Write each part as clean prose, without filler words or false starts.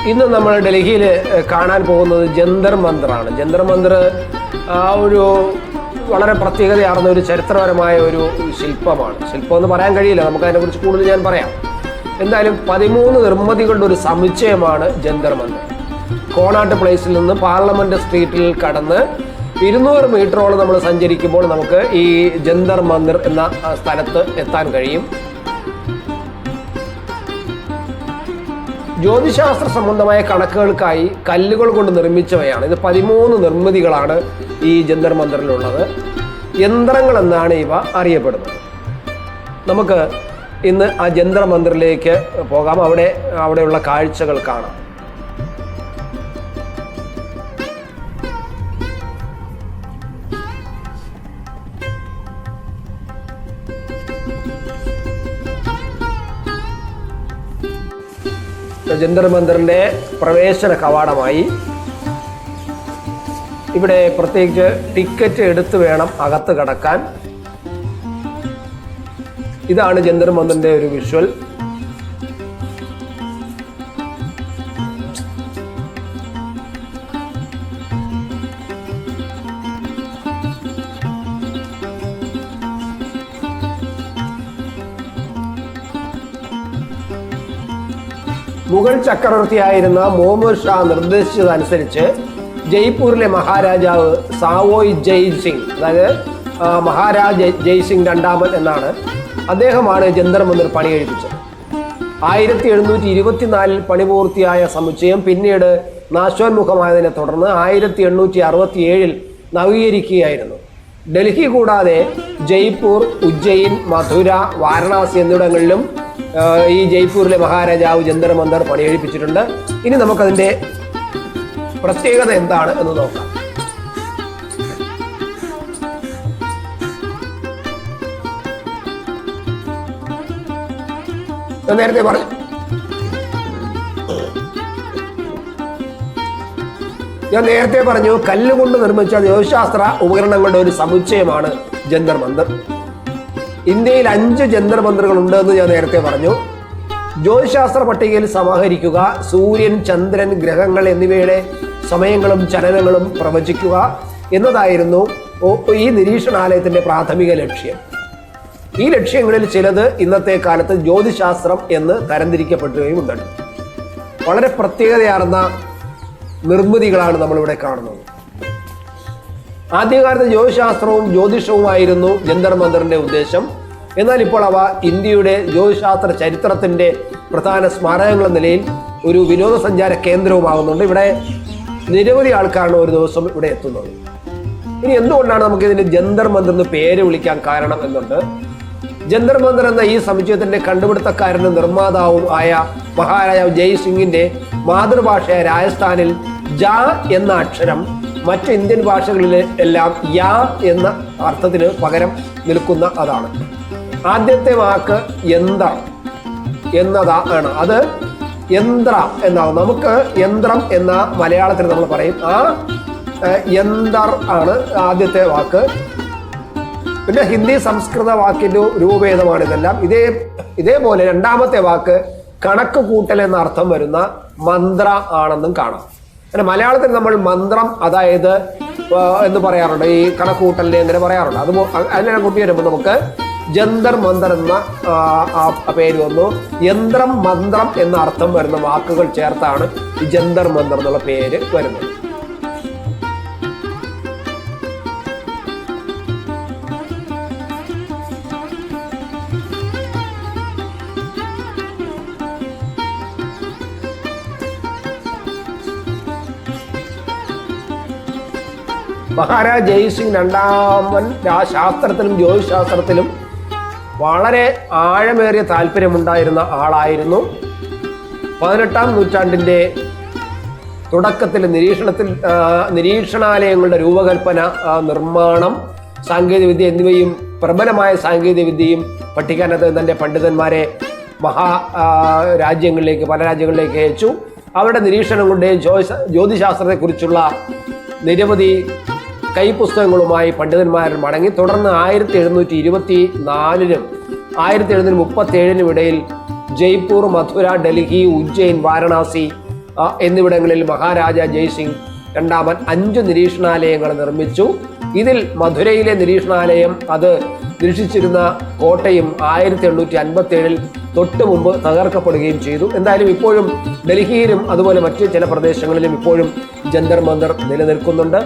ഇന്ന് നമ്മൾ ഡൽഹിയിൽ കാണാൻ പോകുന്നത് ജന്തർ മന്ദറാണ്. ജന്തർ മന്ദർ ഒരു വളരെ പ്രത്യേകതയാർന്ന ഒരു ചരിത്രപരമായ ഒരു ശില്പമാണ്. ശില്പം എന്ന് പറയാൻ കഴിയില്ല, നമുക്ക് അതിനെക്കുറിച്ച് കൂടുതൽ ഞാൻ പറയാം. എന്തായാലും 13 നിർമ്മിതികളുടെ ഒരു സമുച്ചയമാണ് ജന്തർ മന്ദർ. കോണാട്ട് പ്ലേസിൽ നിന്ന് പാർലമെന്റ് സ്ട്രീറ്റിൽ കടന്ന് 200 മീറ്ററോളം നമ്മൾ സഞ്ചരിക്കുമ്പോൾ നമുക്ക് ഈ ജന്തർ മന്ദർ എന്ന സ്ഥലത്ത് എത്താൻ കഴിയും. ജ്യോതിശാസ്ത്ര സംബന്ധമായ കണക്കുകൾക്കായി കല്ലുകൾ കൊണ്ട് നിർമ്മിച്ചവയാണ്. ഇത് 13 നിർമ്മിതികളാണ് ഈ ജന്തർ മന്ദറിലുള്ളത്. യന്ത്രങ്ങൾ എന്നാണ് ഇവ അറിയപ്പെടുന്നത്. നമുക്ക് ഇന്ന് ആ ജന്തർ മന്ദറിലേക്ക് പോകാം, അവിടെയുള്ള കാഴ്ചകൾ കാണാം. ജന്തർ മന്ദറിന്റെ പ്രവേശന കവാടമായി. ഇവിടെ പ്രത്യേകിച്ച് ടിക്കറ്റ് എടുത്ത് വേണം അകത്ത് കടക്കാൻ. ഇതാണ് ജന്തർ മന്ദറിന്റെ ഒരു വിഷ്വൽ. മുഗൾ ചക്രവർത്തിയായിരുന്ന മുഹമ്മദ് ഷാ നിർദ്ദേശിച്ചതനുസരിച്ച് ജയ്പൂരിലെ മഹാരാജാവ് സാവോയ് ജയ് സിംഗ്, അതായത് മഹാരാജ് ജയ് സിംഗ് രണ്ടാമൻ എന്നാണ്, അദ്ദേഹമാണ് ജന്തർ മന്ദർ പണി കഴിപ്പിച്ചത്. 1724 പണി പൂർത്തിയായ സമുച്ചയം പിന്നീട് നാശോന്മുഖമായതിനെ തുടർന്ന് 1867 നവീകരിക്കുകയായിരുന്നു. ഡൽഹി കൂടാതെ ജയ്പൂർ, ഉജ്ജയിൻ, മഥുര, വാരണാസി എന്നിവിടങ്ങളിലും ഈ ജയ്പൂരിലെ മഹാരാജാവ് ജന്തർ മന്ദർ പണിയെഴുപ്പിച്ചിട്ടുണ്ട്. ഇനി നമുക്കതിൻ്റെ പ്രത്യേകത എന്താണ് എന്ന് നോക്കാം. ഞാൻ നേരത്തെ പറഞ്ഞു കല്ലുകൊണ്ട് നിർമ്മിച്ച ജ്യോതിശാസ്ത്ര ഉപകരണങ്ങളുടെ ഒരു സമുച്ചയമാണ് ജന്തർ മന്ദർ. ഇന്ത്യയിൽ 5 ജന്തർ മന്ദറുകൾ ഉണ്ടെന്ന് ഞാൻ നേരത്തെ പറഞ്ഞു. ജ്യോതിശാസ്ത്ര പട്ടികയിൽ സമാഹരിക്കുക, സൂര്യൻ, ചന്ദ്രൻ, ഗ്രഹങ്ങൾ എന്നിവയുടെ സമയങ്ങളും ചലനങ്ങളും പ്രവചിക്കുക എന്നതായിരുന്നു ഈ നിരീക്ഷണാലയത്തിന്റെ പ്രാഥമിക ലക്ഷ്യം. ഈ ലക്ഷ്യങ്ങളിൽ ചിലത് ഇന്നത്തെ കാലത്ത് ജ്യോതിശാസ്ത്രം എന്ന് തരംതിരിക്കപ്പെടുകയുമുണ്ട്. വളരെ പ്രത്യേകതയാർന്ന നിർമ്മിതികളാണ് നമ്മളിവിടെ കാണുന്നത്. ആദ്യകാലത്ത് ജ്യോതിശാസ്ത്രവും ജ്യോതിഷവുമായിരുന്നു ജന്തർ മന്ദറിന്റെ ഉദ്ദേശം. എന്നാൽ ഇപ്പോൾ അവ ഇന്ത്യയുടെ ജ്യോതിശാസ്ത്ര ചരിത്രത്തിന്റെ പ്രധാന സ്മാരകങ്ങൾ എന്ന നിലയിൽ ഒരു വിനോദസഞ്ചാര കേന്ദ്രവുമാകുന്നുണ്ട്. ഇവിടെ നിരവധി ആൾക്കാരാണ് ഒരു ദിവസം ഇവിടെ എത്തുന്നത്. ഇനി എന്തുകൊണ്ടാണ് നമുക്ക് ഇതിന് ജന്തർ മന്ദർ എന്ന് പേര് വിളിക്കാൻ കാരണം എന്നുണ്ട്. ജന്തർ മന്ദർ എന്ന ഈ സമുച്ചയത്തിന്റെ കണ്ടുപിടുത്തക്കാരനും നിർമ്മാതാവും ആയ മഹാരാജാവ് ജയ് സിംഗിന്റെ മാതൃഭാഷയായ രാജസ്ഥാനിൽ ജ എന്ന അക്ഷരം മറ്റ് ഇന്ത്യൻ ഭാഷകളിൽ എല്ലാം യാ എന്ന അർത്ഥത്തിന് പകരം നിൽക്കുന്ന അതാണ്. ആദ്യത്തെ വാക്ക് യന്ത്രം എന്നതാണ്. അത് യന്ത്ര എന്നാണ്. നമുക്ക് യന്ത്രം എന്ന മലയാളത്തിൽ നമ്മൾ പറയും. ആ യന്തർ ആണ് ആദ്യത്തെ വാക്ക്. പിന്നെ ഹിന്ദി സംസ്കൃത വാക്കിന്റെ രൂപഭേദമാണ് ഇതെല്ലാം. ഇതേപോലെ രണ്ടാമത്തെ വാക്ക് കണക്ക് കൂട്ടൽ എന്ന അർത്ഥം വരുന്ന മന്ത്ര ആണെന്നും കാണാം. അങ്ങനെ മലയാളത്തിൽ നമ്മൾ മന്ത്രം, അതായത് എന്ന് പറയാറുണ്ട്. ഈ കണക്കൂട്ടലിനെ എങ്ങനെ പറയാറുണ്ട്. അതിനെ കൂട്ടി വരുമ്പോൾ നമുക്ക് ജന്തർ മന്ദർ എന്ന പേര് വന്നു. യന്ത്രം, മന്ത്രം എന്ന അർത്ഥം വരുന്ന വാക്കുകൾ ചേർത്താണ് ഈ ജന്തർ മന്ദർ എന്നുള്ള പേര് വരുന്നത്. മഹാരാജ് ജയ് സിംഗ് രണ്ടാമൻ ശാസ്ത്രത്തിലും ജ്യോതിശാസ്ത്രത്തിലും വളരെ ആഴമേറിയ താല്പര്യമുണ്ടായിരുന്ന ആളായിരുന്നു. 18ാം നൂറ്റാണ്ടിൻ്റെ തുടക്കത്തിൽ നിരീക്ഷണാലയങ്ങളുടെ രൂപകൽപ്പന, നിർമ്മാണം, സാങ്കേതികവിദ്യ എന്നിവയും പ്രബലമായ സാങ്കേതികവിദ്യയും പഠിക്കാനത് തൻ്റെ പണ്ഡിതന്മാരെ രാജ്യങ്ങളിലേക്ക്, പല രാജ്യങ്ങളിലേക്ക് അയച്ചു. അവരുടെ നിരീക്ഷണം കൊണ്ട് ജ്യോതിശാസ്ത്രത്തെക്കുറിച്ചുള്ള നിരവധി കൈപ്പുസ്തകങ്ങളുമായി പണ്ഡിതന്മാർ മടങ്ങി. തുടർന്ന് 1724-നും 1737-നും ഇടയിൽ ജയ്പൂർ, മഥുര, ഡൽഹി, ഉജ്ജയിൻ, വാരണാസി, എന്നിവിടങ്ങളിൽ മഹാരാജ ജയ്സിംഗ് രണ്ടാമൻ 5 നിരീക്ഷണാലയങ്ങൾ നിർമ്മിച്ചു. ഇതിൽ മധുരയിലെ നിരീക്ഷണാലയം അത് നിരീക്ഷിച്ചിരുന്ന കോട്ടയും 1857 തൊട്ട് മുമ്പ് തകർക്കപ്പെടുകയും ചെയ്തു. എന്തായാലും ഇപ്പോഴും ഡൽഹിയിലും അതുപോലെ മറ്റ് ചില പ്രദേശങ്ങളിലും ഇപ്പോഴും ജന്തർ മന്ദർ നിലനിൽക്കുന്നുണ്ട്.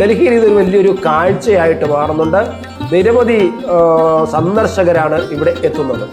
ഡൽഹിയിൽ ഇതൊരു വലിയൊരു കാഴ്ചയായിട്ട് മാറുന്നുണ്ട്. നിരവധി സന്ദർശകരാണ് ഇവിടെ എത്തുന്നത്.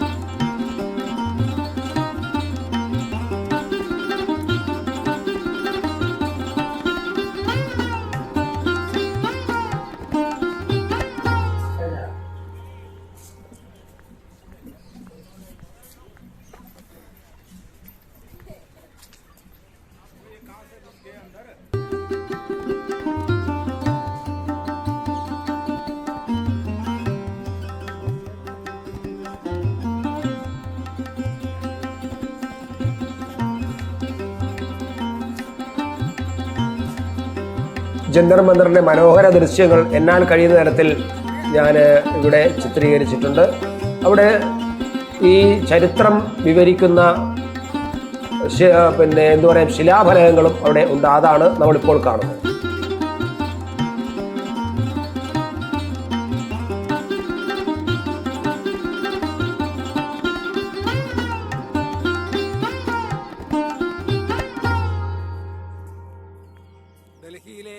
ജന്തർ മന്ദറിന്റെ മനോഹര ദൃശ്യങ്ങൾ എന്നാൽ കഴിയുന്ന തരത്തിൽ ഞാൻ ഇവിടെ ചിത്രീകരിച്ചിട്ടുണ്ട്. അവിടെ ഈ ചരിത്രം വിവരിക്കുന്ന എന്താ പറയുക ശിലാഫലകങ്ങളും അവിടെ ഉണ്ട്. അതാണ് നമ്മളിപ്പോൾ കാണുന്നത്. ഡൽഹിയിലെ